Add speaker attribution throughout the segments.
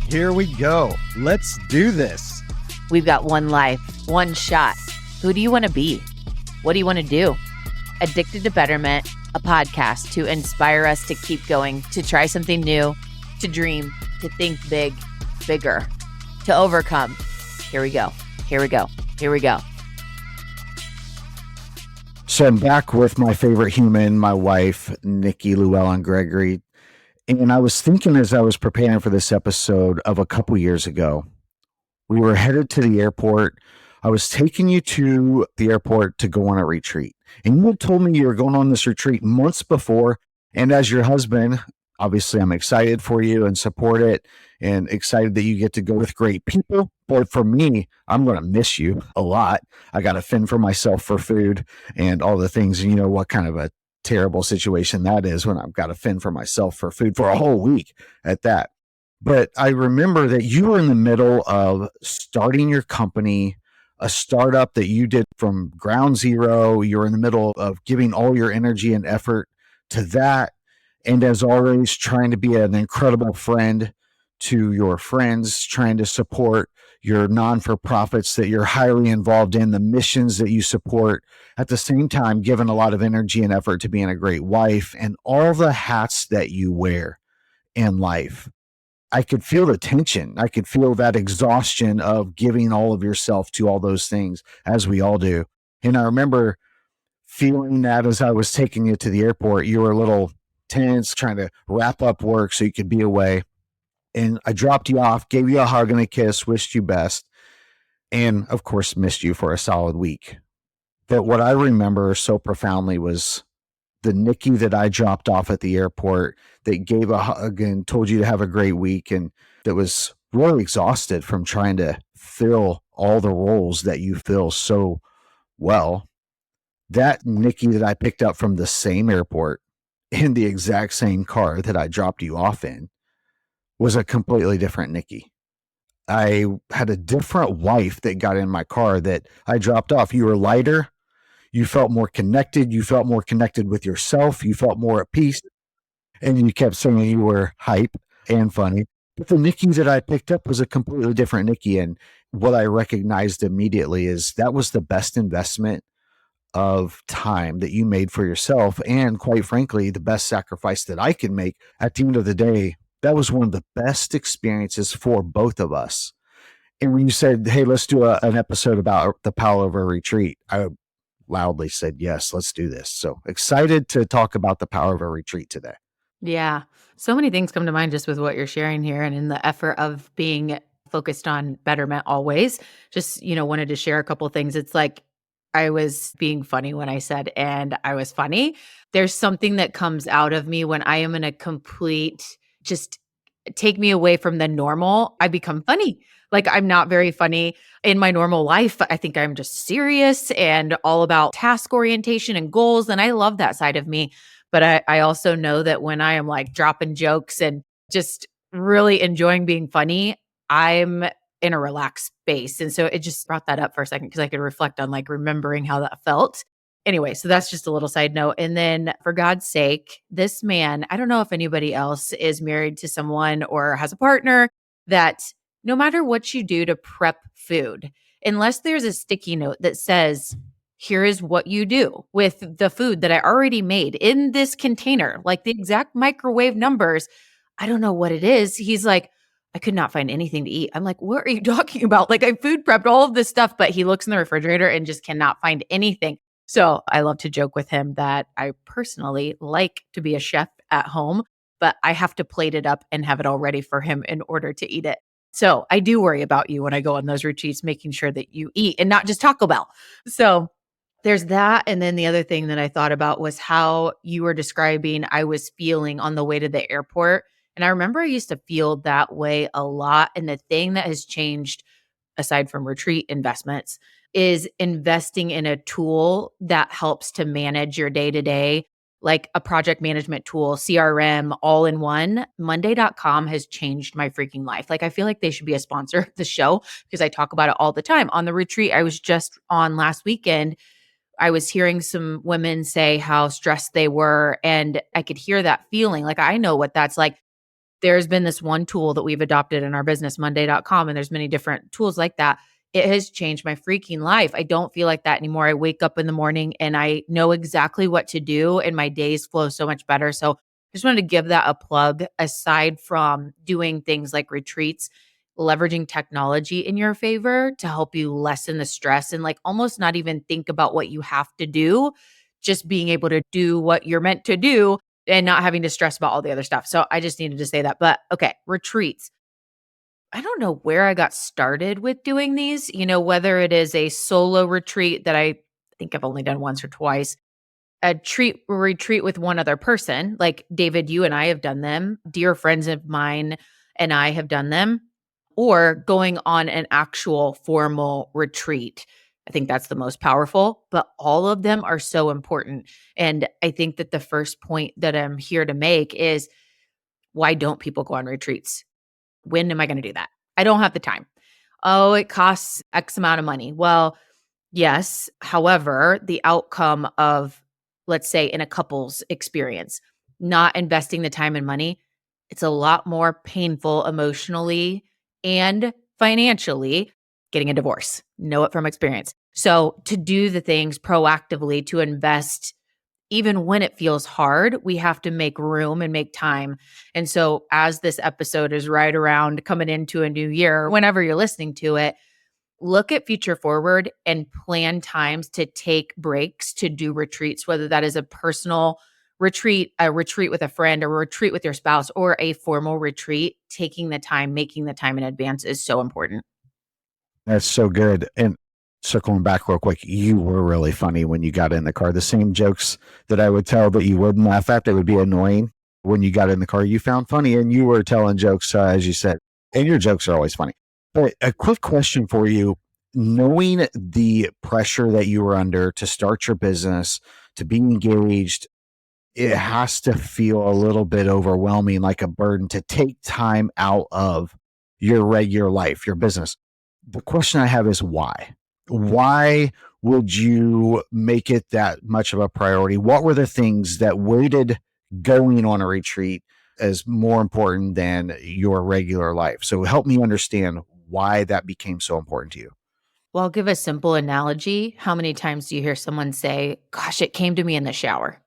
Speaker 1: Here we go. Let's do this.
Speaker 2: We've got one life, one shot. Who do you want to be? What do you want to do? Addicted to Betterment, a podcast to inspire us to keep going, to try something new, to dream, to think big, bigger, to overcome. Here we go. Here we go. Here we go.
Speaker 1: So I'm back with my favorite human, my wife, Nikki, Llewellyn Gregory. And I was thinking as I was preparing for this episode of a couple years ago, we were headed to the airport. I was taking you to the airport to go on a retreat. And you had told me you were going on this retreat months before. And as your husband, obviously I'm excited for you and support it and excited that you get to go with great people. But for me, I'm going to miss you a lot. I got to fend for myself for food and all the things. And you know what kind of a terrible situation that is when I've got to fend for myself for food for a whole week at that. But I remember that you were in the middle of starting your company, a startup that you did from ground zero. You were in the middle of giving all your energy and effort to that. And as always, trying to be an incredible friend to your friends, trying to support your non-for-profits that you're highly involved in, the missions that you support, at the same time, giving a lot of energy and effort to being a great wife and all the hats that you wear in life. I could feel the tension. I could feel that exhaustion of giving all of yourself to all those things, as we all do. And I remember feeling that as I was taking you to the airport, you were a little tense, trying to wrap up work so you could be away. And I dropped you off, gave you a hug and a kiss, wished you best, and of course, missed you for a solid week. But what I remember so profoundly was the Nikki that I dropped off at the airport that gave a hug and told you to have a great week, and that was really exhausted from trying to fill all the roles that you fill so well. That Nikki that I picked up from the same airport in the exact same car that I dropped you off in was a completely different Nikki. I had a different wife that got in my car that I dropped off. You were lighter. You felt more connected. You felt more connected with yourself. You felt more at peace. And you kept saying you were hype and funny. But the Nikki that I picked up was a completely different Nikki. And what I recognized immediately is that was the best investment of time that you made for yourself. And quite frankly, the best sacrifice that I can make. At the end of the day, that was one of the best experiences for both of us. And when you said, hey, let's do an episode about the power of a retreat, I loudly said, yes, let's do this. So excited to talk about the power of a retreat today.
Speaker 2: Yeah. So many things come to mind just with what you're sharing here and in the effort of being focused on betterment always. Just, wanted to share a couple things. It's like I was being funny when I said, and I was funny. There's something that comes out of me when I am in a complete, just take me away from the normal, I become funny. Like I'm not very funny in my normal life. I think I'm just serious and all about task orientation and goals. And I love that side of me. But I also know that when I am like dropping jokes and just really enjoying being funny, I'm in a relaxed space. And so it just brought that up for a second because I could reflect on like remembering how that felt. Anyway, so that's just a little side note. And then for God's sake, this man, I don't know if anybody else is married to someone or has a partner that no matter what you do to prep food, unless there's a sticky note that says, here is what you do with the food that I already made in this container, like the exact microwave numbers, I don't know what it is. He's like, I could not find anything to eat. I'm like, what are you talking about? Like I food prepped all of this stuff, but he looks in the refrigerator and just cannot find anything. So I love to joke with him that I personally like to be a chef at home, but I have to plate it up and have it all ready for him in order to eat it. So I do worry about you when I go on those retreats, making sure that you eat and not just Taco Bell. So there's that. And then the other thing that I thought about was how you were describing I was feeling on the way to the airport. And I remember I used to feel that way a lot. And the thing that has changed, aside from retreat investments, is investing in a tool that helps to manage your day-to-day, like a project management tool, CRM, all in one. Monday.com has changed my freaking life. Like I feel like they should be a sponsor of the show because I talk about it all the time. On the retreat I was just on last weekend, I was hearing some women say how stressed they were, and I could hear that feeling. Like I know what that's like. There's been this one tool that we've adopted in our business, monday.com, and there's many different tools like that. It has changed my freaking life. I don't feel like that anymore. I wake up in the morning and I know exactly what to do, and my days flow so much better. So I just wanted to give that a plug. Aside from doing things like retreats, leveraging technology in your favor to help you lessen the stress and like almost not even think about what you have to do, just being able to do what you're meant to do and not having to stress about all the other stuff. So I just needed to say that. But okay, retreats. I don't know where I got started with doing these, whether it is a solo retreat that I think I've only done once or twice, a retreat with one other person, like David, you and I have done them, dear friends of mine and I have done them, or going on an actual formal retreat. I think that's the most powerful, but all of them are so important. And I think that the first point that I'm here to make is, why don't people go on retreats? When am I going to do that? I don't have the time. Oh, it costs X amount of money. Well, yes. However, the outcome of, let's say, in a couple's experience, not investing the time and money, it's a lot more painful emotionally and financially getting a divorce. Know it from experience. So, to do the things proactively to invest even when it feels hard, we have to make room and make time. And so, as this episode is right around coming into a new year, whenever you're listening to it, look at future forward and plan times to take breaks to do retreats, whether that is a personal retreat, a retreat with a friend, or a retreat with your spouse, or a formal retreat. Taking the time, making the time in advance is so important.
Speaker 1: That's so good. And circling back real quick, you were really funny when you got in the car. The same jokes that I would tell that you wouldn't laugh at, that would be annoying when you got in the car, you found funny, and you were telling jokes, as you said, and your jokes are always funny. But a quick question for you, knowing the pressure that you were under to start your business, to be engaged, it has to feel a little bit overwhelming, like a burden to take time out of your regular life, your business. The question I have is why? Why would you make it that much of a priority? What were the things that weighted going on a retreat as more important than your regular life? So help me understand why that became so important to you.
Speaker 2: Well, I'll give a simple analogy. How many times do you hear someone say, "Gosh, it came to me in the shower"?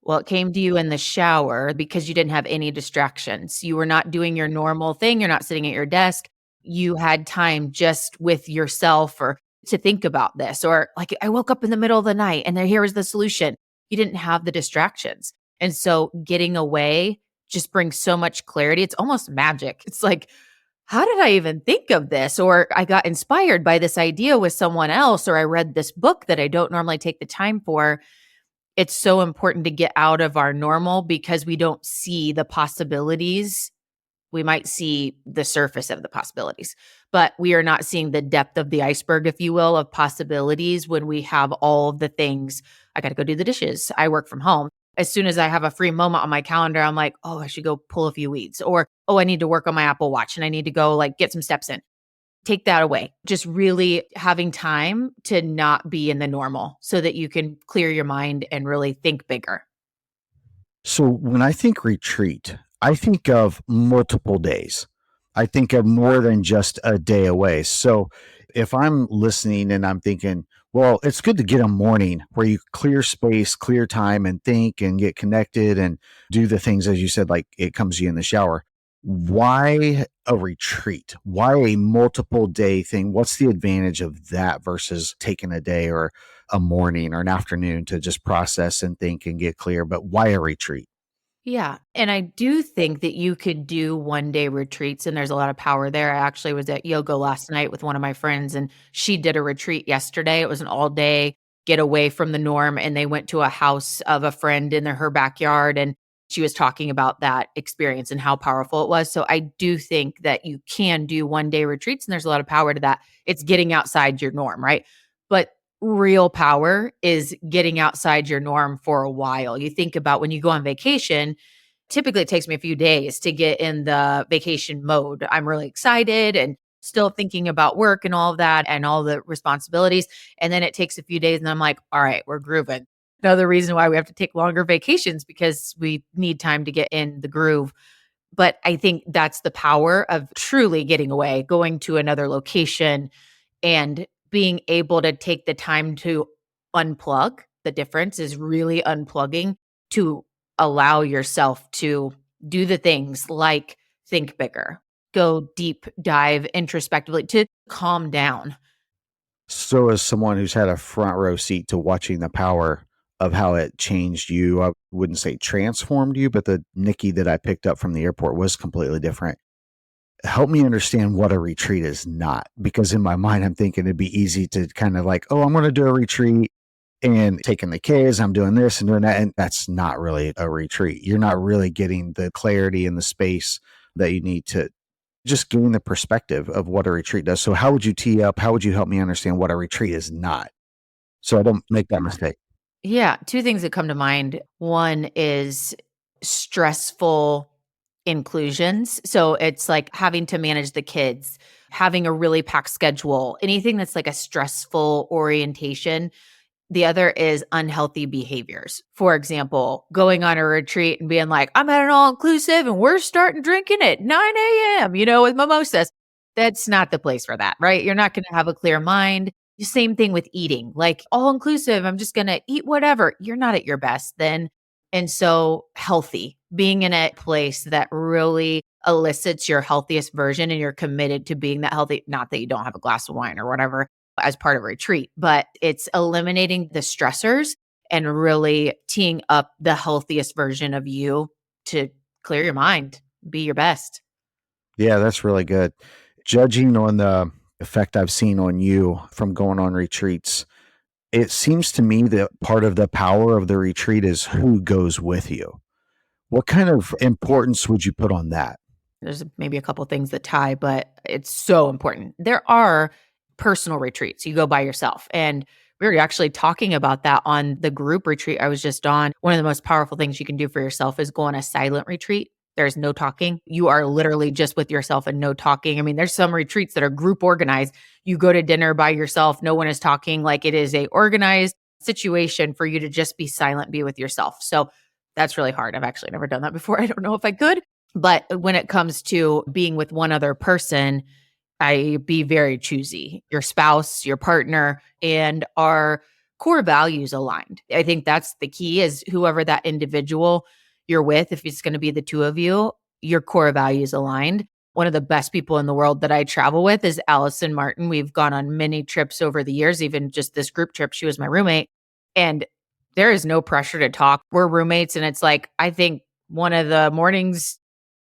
Speaker 2: Well, it came to you in the shower because you didn't have any distractions. You were not doing your normal thing. You're not sitting at your desk. You had time just with yourself or to think about this. Or like, I woke up in the middle of the night and here was the solution. You didn't have the distractions. And so getting away just brings so much clarity. It's almost magic. It's like, how did I even think of this? Or I got inspired by this idea with someone else, or I read this book that I don't normally take the time for. It's so important to get out of our normal because we don't see the possibilities. We might see the surface of the possibilities, but we are not seeing the depth of the iceberg, if you will, of possibilities when we have all of the things. I got to go do the dishes. I work from home. As soon as I have a free moment on my calendar, I'm like, oh, I should go pull a few weeds, or, oh, I need to work on my Apple Watch and I need to go like get some steps in. Take that away. Just really having time to not be in the normal so that you can clear your mind and really think bigger.
Speaker 1: So when I think retreat, I think of multiple days. I think of more than just a day away. So if I'm listening and I'm thinking, well, it's good to get a morning where you clear space, clear time, and think and get connected and do the things, as you said, like it comes to you in the shower. Why a retreat? Why a multiple day thing? What's the advantage of that versus taking a day or a morning or an afternoon to just process and think and get clear? But why a retreat?
Speaker 2: Yeah. And I do think that you could do 1-day retreats, and there's a lot of power there. I actually was at yoga last night with one of my friends, and she did a retreat yesterday. It was an all day get away from the norm. And they went to a house of a friend in her backyard. And she was talking about that experience and how powerful it was. So I do think that you can do 1-day retreats, and there's a lot of power to that. It's getting outside your norm, right? But real power is getting outside your norm for a while. You think about when you go on vacation, typically it takes me a few days to get in the vacation mode. I'm really excited and still thinking about work and all of that and all the responsibilities. And then it takes a few days and I'm like, all right, we're grooving. Another reason why we have to take longer vacations because we need time to get in the groove. But I think that's the power of truly getting away, going to another location and being able to take the time to unplug. The difference is really unplugging to allow yourself to do the things like think bigger, go deep dive introspectively, to calm down.
Speaker 1: So, as someone who's had a front row seat to watching the power of how it changed you, I wouldn't say transformed you, but the Nikki that I picked up from the airport was completely different. Help me understand what a retreat is not, because in my mind, I'm thinking it'd be easy to kind of like, oh, I'm going to do a retreat and taking the kids, I'm doing this and doing that. And that's not really a retreat. You're not really getting the clarity and the space that you need to just gain the perspective of what a retreat does. So, how would you tee up? How would you help me understand what a retreat is not? So I don't make that mistake.
Speaker 2: Yeah, two things that come to mind. One is stressful inclusions. So it's like having to manage the kids, having a really packed schedule, anything that's like a stressful orientation. The other is unhealthy behaviors. For example, going on a retreat and being like, I'm at an all inclusive and we're starting drinking at 9 a.m., with mimosas. That's not the place for that, right? You're not going to have a clear mind. Same thing with eating, like all inclusive. I'm just going to eat whatever. You're not at your best then. And so, healthy, being in a place that really elicits your healthiest version and you're committed to being that healthy, not that you don't have a glass of wine or whatever as part of a retreat, but it's eliminating the stressors and really teeing up the healthiest version of you to clear your mind, be your best.
Speaker 1: Yeah, that's really good. Judging on the effect I've seen on you from going on retreats, it seems to me that part of the power of the retreat is who goes with you. What kind of importance would you put on that?
Speaker 2: There's maybe a couple things that tie, but it's so important. There are personal retreats. You go by yourself. And we were actually talking about that on the group retreat I was just on. One of the most powerful things you can do for yourself is go on a silent retreat. There's no talking. You are literally just with yourself and no talking. I mean, there's some retreats that are group organized. You go to dinner by yourself, no one is talking. Like, it is a organized situation for you to just be silent, be with yourself. So that's really hard. I've actually never done that before. I don't know if I could. But when it comes to being with one other person, I be very choosy. Your spouse, your partner, and our core values aligned. I think that's the key, is whoever that individual you're with, if it's going to be the two of you, your core values aligned. One of the best people in the world that I travel with is Allison Martin. We've gone on many trips over the years, even just this group trip. She was my roommate. And there is no pressure to talk. We're roommates. And it's like, I think one of the mornings,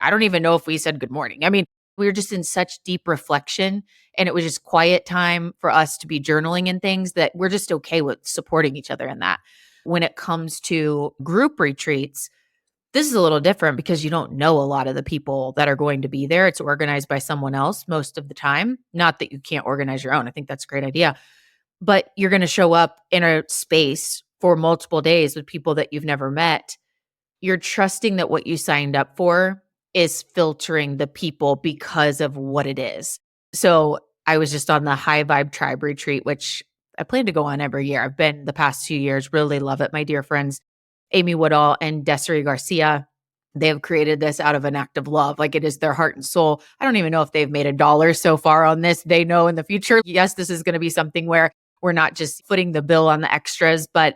Speaker 2: I don't even know if we said good morning. I mean, we were just in such deep reflection, and it was just quiet time for us to be journaling and things, that we're just okay with supporting each other in that. When it comes to group retreats, this is a little different because you don't know a lot of the people that are going to be there. It's organized by someone else most of the time. Not that you can't organize your own. I think that's a great idea. But you're going to show up in a space for multiple days with people that you've never met. You're trusting that what you signed up for is filtering the people because of what it is. So I was just on the High Vibe Tribe retreat, which I plan to go on every year. I've been the past 2 years, really love it. My dear friends, Amy Woodall and Desiree Garcia, they have created this out of an act of love. Like, it is their heart and soul. I don't even know if they've made $1 so far on this. They know in the future, yes, this is going to be something where we're not just footing the bill on the extras, but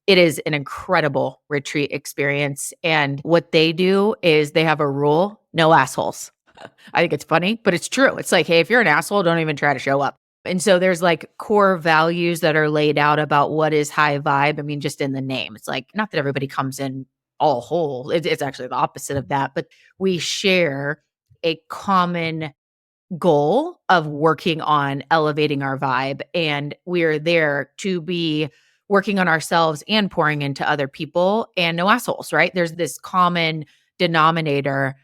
Speaker 2: it is an incredible retreat experience. And what they do is they have a rule: no assholes. I think it's funny, but it's true. It's like, hey, if you're an asshole, don't even try to show up. And so there's like core values that are laid out about what is high vibe. I mean, just in the name, it's like, not that everybody comes in all whole. It's actually the opposite of that. But we share a common goal of working on elevating our vibe. And we're there to be working on ourselves and pouring into other people, and no assholes, right? There's this common denominator.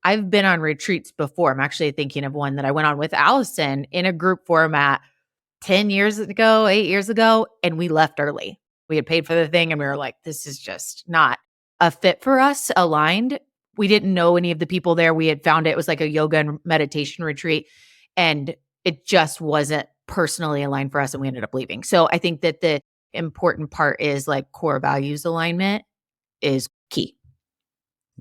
Speaker 2: I've been on retreats before. I'm actually thinking of one that I went on with Allison in a group format 10 years ago, 8 years ago, and we left early. We had paid for the thing and we were like, this is just not a fit for us, aligned. We didn't know any of the people there. We had found it was like a yoga and meditation retreat, and it just wasn't personally aligned for us, and we ended up leaving. So I think that the important part is like core values alignment is key.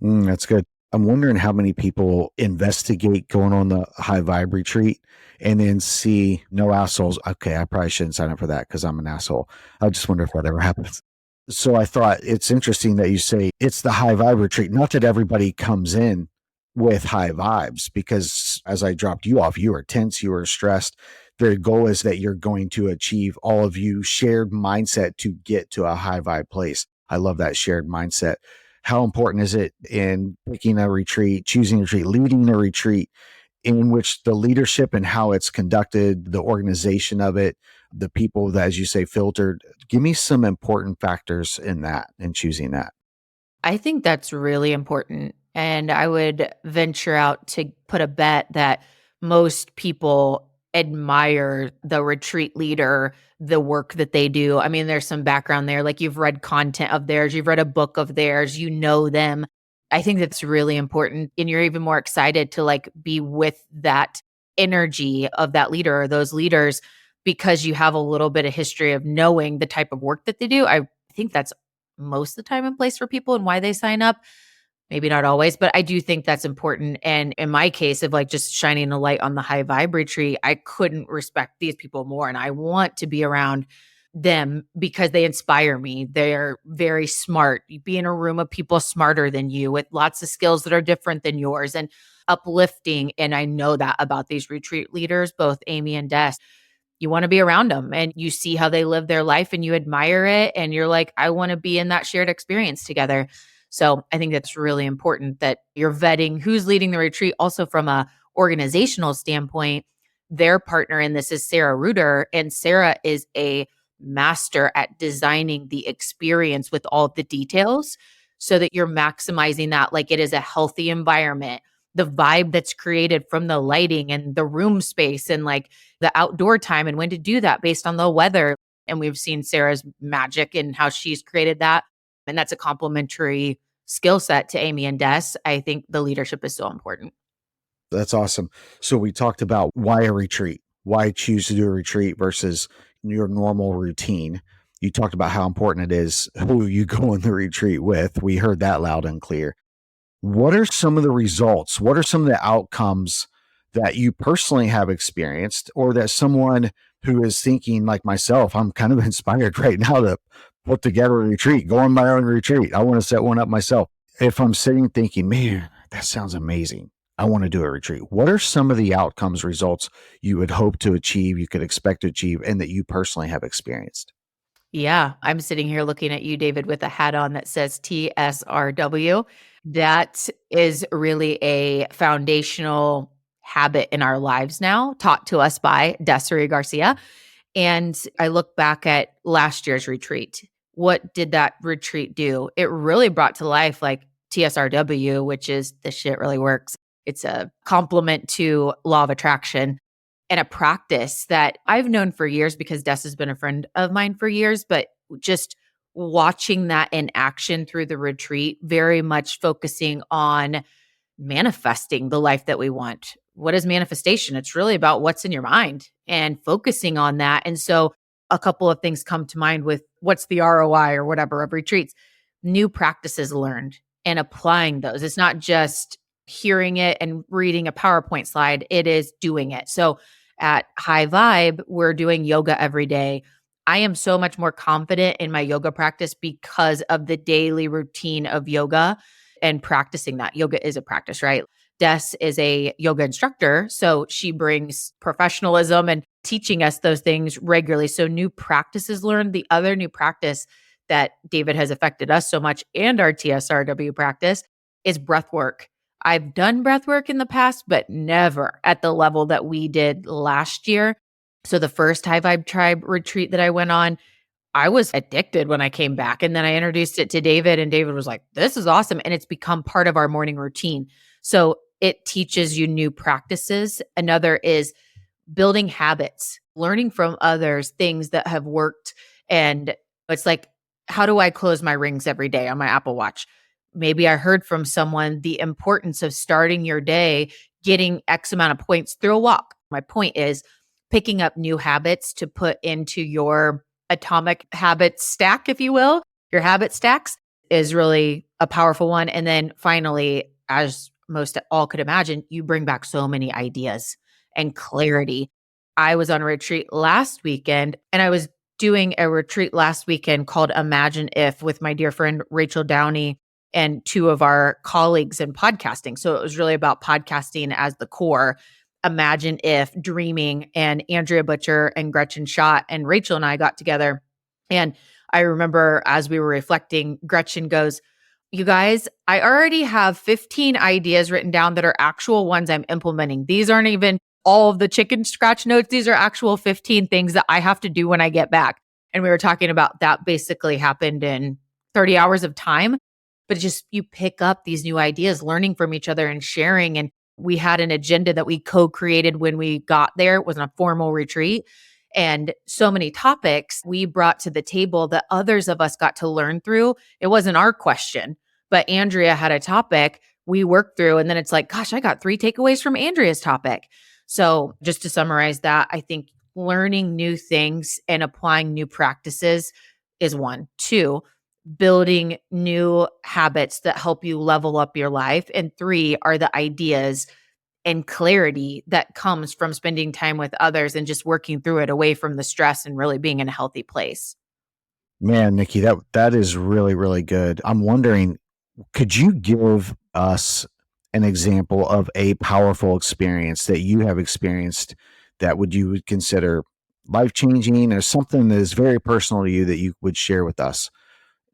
Speaker 1: That's good. I'm wondering how many people investigate going on the high vibe retreat and then see no assholes. Okay, I probably shouldn't sign up for that because I'm an asshole. I just wonder if that ever happens. So I thought it's interesting that you say it's the high vibe retreat. Not that everybody comes in with high vibes, because as I dropped you off, you were tense, you were stressed. The goal is that you're going to achieve all of you shared mindset to get to a high vibe place. I love that shared mindset. How important is it in picking a retreat, choosing a retreat, leading a retreat, in which the leadership and how it's conducted, the organization of it, the people that, as you say, filtered? Give me some important factors in that and choosing that.
Speaker 2: I think that's really important. And I would venture out to put a bet that most people admire the retreat leader, the work that they do. I mean, there's some background there. Like you've read content of theirs, you've read a book of theirs, you know them. I think that's really important. And you're even more excited to like be with that energy of that leader or those leaders because you have a little bit of history of knowing the type of work that they do. I think that's most of the time in place for people and why they sign up. Maybe not always, but I do think that's important. And in my case of like just shining a light on the high vibe retreat, I couldn't respect these people more. And I want to be around them because they inspire me. They're very smart. You be in a room of people smarter than you with lots of skills that are different than yours and uplifting. And I know that about these retreat leaders, both Amy and Des. You wanna be around them and you see how they live their life and you admire it and you're like, "I wanna be in that shared experience together." So, I think that's really important that you're vetting who's leading the retreat. Also from a organizational standpoint, their partner in this is Sarah Reuter, and Sarah is a master at designing the experience with all of the details so that you're maximizing that like it is a healthy environment. The vibe that's created from the lighting and the room space and like the outdoor time and when to do that based on the weather. And we've seen Sarah's magic and how she's created that. And that's a complementary skill set to Amy and Des. I think the leadership is so important.
Speaker 1: That's awesome. So we talked about why a retreat, why choose to do a retreat versus your normal routine. You talked about how important it is who you go on the retreat with. We heard that loud and clear. What are some of the results? What are some of the outcomes that you personally have experienced, or that someone who is thinking like myself, I'm kind of inspired right now to put together a retreat, go on my own retreat. I want to set one up myself. If I'm sitting thinking, man, that sounds amazing, I want to do a retreat. What are some of the outcomes, results you would hope to achieve, you could expect to achieve, and that you personally have experienced?
Speaker 2: Yeah, I'm sitting here looking at you, David, with a hat on that says TSRW. That is really a foundational habit in our lives now, taught to us by Desiree Garcia. And I look back at last year's retreat. What did that retreat do? It really brought to life like TSRW, which is the shit really works. It's a complement to law of attraction and a practice that I've known for years because Des has been a friend of mine for years, but just watching that in action through the retreat, very much focusing on manifesting the life that we want. What is manifestation? It's really about what's in your mind and focusing on that. And so a couple of things come to mind with what's the ROI or whatever of retreats, new practices learned and applying those. It's not just hearing it and reading a PowerPoint slide, it is doing it. So at High Vibe, we're doing yoga every day. I am so much more confident in my yoga practice because of the daily routine of yoga and practicing that. Yoga is a practice, right? Des is a yoga instructor, so she brings professionalism and teaching us those things regularly. So new practices learned. The other new practice that David has affected us so much and our TSRW practice is breath work. I've done breath work in the past, but never at the level that we did last year. So the first High Vibe Tribe retreat that I went on, I was addicted when I came back. And then I introduced it to David, and David was like, this is awesome. And it's become part of our morning routine. So it teaches you new practices. Another is building habits, learning from others, things that have worked. And it's like, how do I close my rings every day on my Apple Watch? Maybe I heard from someone the importance of starting your day, getting X amount of points through a walk. My point is picking up new habits to put into your atomic habit stack, if you will, your habit stacks is really a powerful one. And then finally, as most all could imagine, you bring back so many ideas and clarity. I was on a retreat last weekend, and I was doing a retreat last weekend called Imagine If with my dear friend Rachel Downey and two of our colleagues in podcasting. So it was really about podcasting as the core. Imagine If, dreaming, and Andrea Butcher and Gretchen Schott and Rachel and I got together. And I remember as we were reflecting, Gretchen goes, "You guys, I already have 15 ideas written down that are actual ones I'm implementing. These aren't even all of the chicken scratch notes. These are actual 15 things that I have to do when I get back." And we were talking about that basically happened in 30 hours of time. But just you pick up these new ideas, learning from each other and sharing. And we had an agenda that we co-created when we got there. It wasn't a formal retreat. And so many topics we brought to the table that others of us got to learn through. It wasn't our question, but Andrea had a topic we worked through. And then it's like, gosh, I got 3 takeaways from Andrea's topic. So just to summarize that, I think learning new things and applying new practices is one. 2, building new habits that help you level up your life. And 3 are the ideas and clarity that comes from spending time with others and just working through it away from the stress and really being in a healthy place.
Speaker 1: Man, Nikki, that is really, really good. I'm wondering, could you give us an example of a powerful experience that you have experienced that you would consider life changing, or something that is very personal to you that you would share with us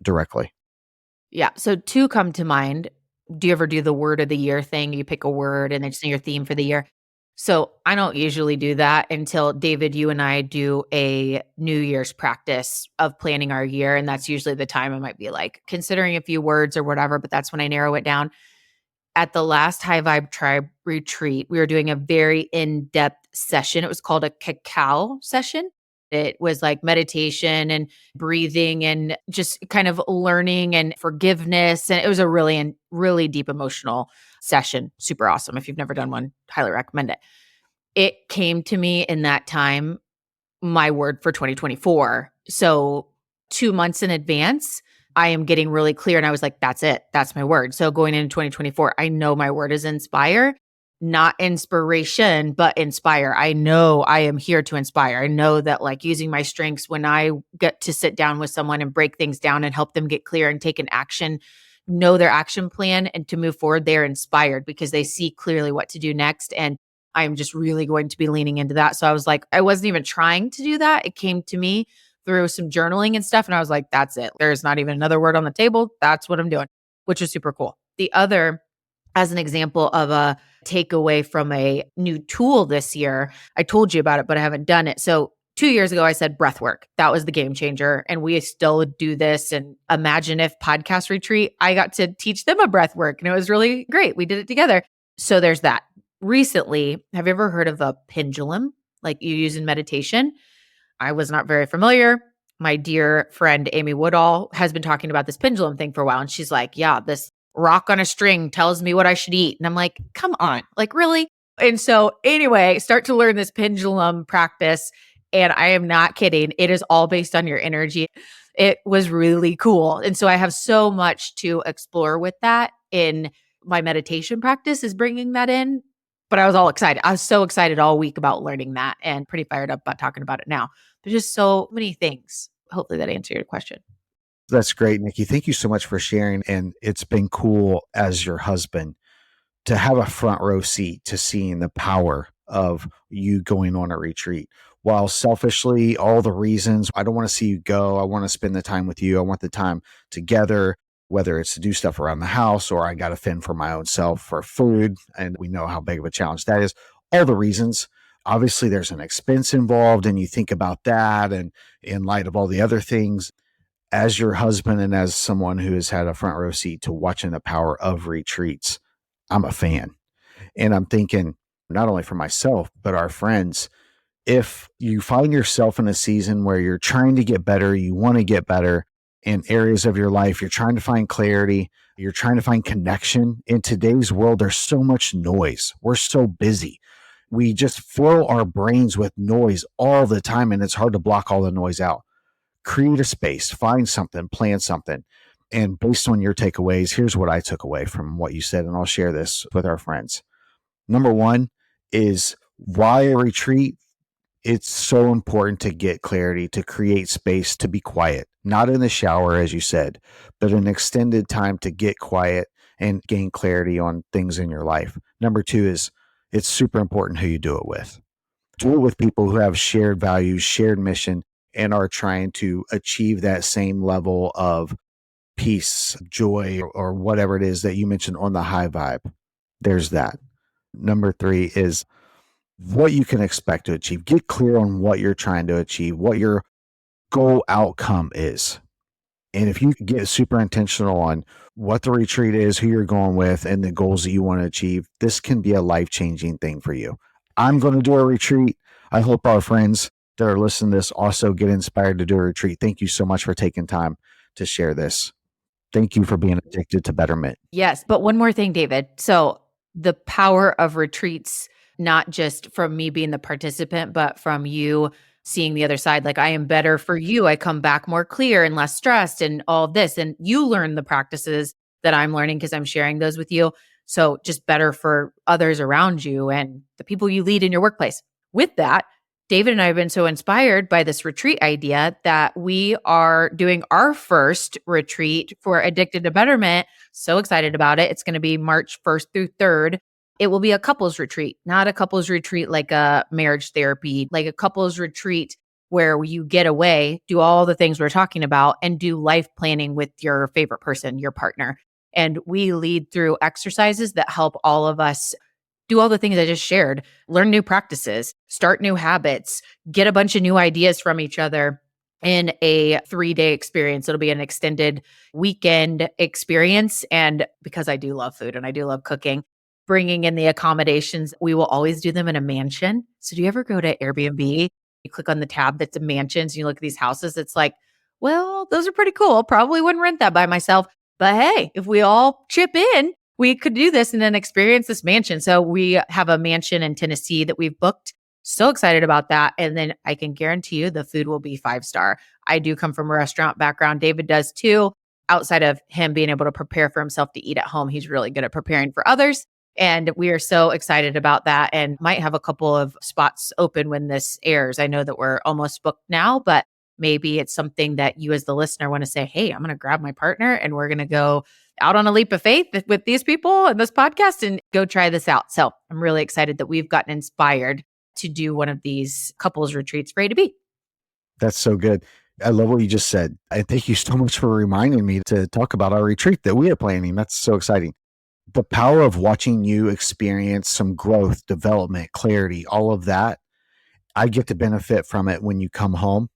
Speaker 1: directly?
Speaker 2: Yeah. So 2 come to mind. Do you ever do the word of the year thing? You pick a word and then just your theme for the year. So I don't usually do that until David, you and I do a New Year's practice of planning our year. And that's usually the time I might be like considering a few words or whatever, but that's when I narrow it down. At the last High Vibe Tribe retreat, we were doing a very in-depth session. It was called a cacao session. It was like meditation and breathing and just kind of learning and forgiveness. And it was a really deep emotional session. Super awesome. If you've never done one, highly recommend it. It came to me in that time, my word for 2024. So 2 months in advance, I am getting really clear. And I was like, that's it. That's my word. So going into 2024, I know my word is inspire, not inspiration, but inspire. I know I am here to inspire. I know that like using my strengths when I get to sit down with someone and break things down and help them get clear and take an action, know their action plan and to move forward, they're inspired because they see clearly what to do next. And I'm just really going to be leaning into that. So I was like, I wasn't even trying to do that. It came to me through some journaling and stuff. And I was like, that's it. There's not even another word on the table. That's what I'm doing, which is super cool. The other, as an example of a takeaway from a new tool this year, I told you about it, but I haven't done it. So 2 years ago, I said breath work. That was the game changer. And we still do this. And Imagine If podcast retreat, I got to teach them a breath work and it was really great. We did it together. So there's that. Recently, have you ever heard of a pendulum like you use in meditation? I was not very familiar. My dear friend Amy Woodall has been talking about this pendulum thing for a while. And she's like, yeah, this rock on a string tells me what I should eat. And I'm like, come on, like really? And so anyway, start to learn this pendulum practice. And I am not kidding. It is all based on your energy. It was really cool. And so I have so much to explore with that in my meditation practice is bringing that in. But I was all excited. I was so excited all week about learning that and pretty fired up about talking about it now. There's just so many things. Hopefully that answered your question.
Speaker 1: That's great, Nikki. Thank you so much for sharing. And it's been cool as your husband to have a front row seat to seeing the power of you going on a retreat. While selfishly, all the reasons I don't want to see you go, I want to spend the time with you, I want the time together, whether it's to do stuff around the house or I got to fend for my own self for food. And we know how big of a challenge that is. All the reasons. Obviously, there's an expense involved, and you think about that. And in light of all the other things, as your husband and as someone who has had a front row seat to watching the power of retreats, I'm a fan. And I'm thinking, not only for myself, but our friends, if you find yourself in a season where you're trying to get better, you want to get better in areas of your life, you're trying to find clarity, you're trying to find connection. In today's world, there's so much noise. We're so busy. We just fill our brains with noise all the time, and it's hard to block all the noise out. Create a space, find something, plan something. And based on your takeaways, here's what I took away from what you said, and I'll share this with our friends. Number one is why a retreat. It's so important to get clarity, to create space, to be quiet, not in the shower, as you said, but an extended time to get quiet and gain clarity on things in your life. Number two is it's super important who you do it with. Do it with people who have shared values, shared mission, and are trying to achieve that same level of peace, joy, or whatever it is that you mentioned on the high vibe. There's that. Number three is what you can expect to achieve. Get clear on what you're trying to achieve, what your goal outcome is. And if you get super intentional on what the retreat is, who you're going with, and the goals that you want to achieve, this can be a life-changing thing for you. I'm going to do a retreat. I hope our friends that are listening to this also get inspired to do a retreat. Thank you so much for taking time to share this. Thank you for being addicted to betterment.
Speaker 2: Yes. But one more thing, David. So the power of retreats, not just from me being the participant, but from you seeing the other side. Like, I am better for you. I come back more clear and less stressed and all of this. And you learn the practices that I'm learning because I'm sharing those with you. So just better for others around you and the people you lead in your workplace. With that, David and I have been so inspired by this retreat idea that we are doing our first retreat for Addicted to Betterment. So excited about it. It's going to be March 1st through 3rd. It will be a couples retreat, not a couples retreat like a marriage therapy, like a couples retreat where you get away, do all the things we're talking about, and do life planning with your favorite person, your partner. And we lead through exercises that help all of us do all the things I just shared, learn new practices, start new habits, get a bunch of new ideas from each other in a 3-day experience. It'll be an extended weekend experience. And because I do love food and I do love cooking, bringing in the accommodations, we will always do them in a mansion. So do you ever go to Airbnb? You click on the tab that's a mansions and you look at these houses. It's like, well, those are pretty cool. Probably wouldn't rent that by myself. But hey, if we all chip in, we could do this and then experience this mansion. So we have a mansion in Tennessee that we've booked. So excited about that. And then I can guarantee you the food will be 5-star. I do come from a restaurant background. David does too. Outside of him being able to prepare for himself to eat at home, he's really good at preparing for others. And we are so excited about that and might have a couple of spots open when this airs. I know that we're almost booked now, but maybe it's something that you as the listener want to say, hey, I'm going to grab my partner and we're going to go out on a leap of faith with these people and this podcast and go try this out. So I'm really excited that we've gotten inspired to do one of these couples retreats for A to B.
Speaker 1: That's so good. I love what you just said. And thank you so much for reminding me to talk about our retreat that we are planning. That's so exciting. The power of watching you experience some growth, development, clarity, all of that, I get to benefit from it when you come home.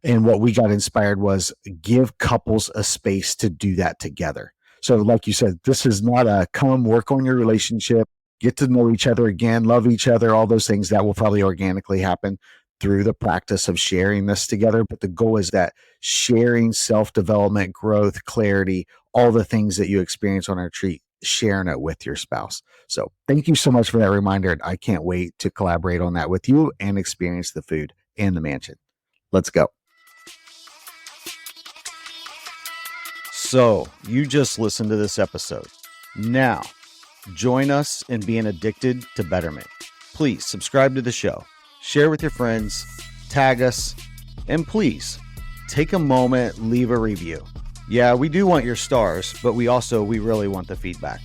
Speaker 1: And what we got inspired was give couples a space to do that together. So like you said, this is not a come work on your relationship, get to know each other again, love each other, all those things that will probably organically happen through the practice of sharing this together. But the goal is that sharing self-development, growth, clarity, all the things that you experience on our retreat, sharing it with your spouse. So thank you so much for that reminder. I can't wait to collaborate on that with you and experience the food and the mansion. Let's go. So you just listened to this episode. Now, join us in being addicted to betterment. Please subscribe to the show, share with your friends, tag us, and please take a moment, leave a review. Yeah, we do want your stars, but we really want the feedback.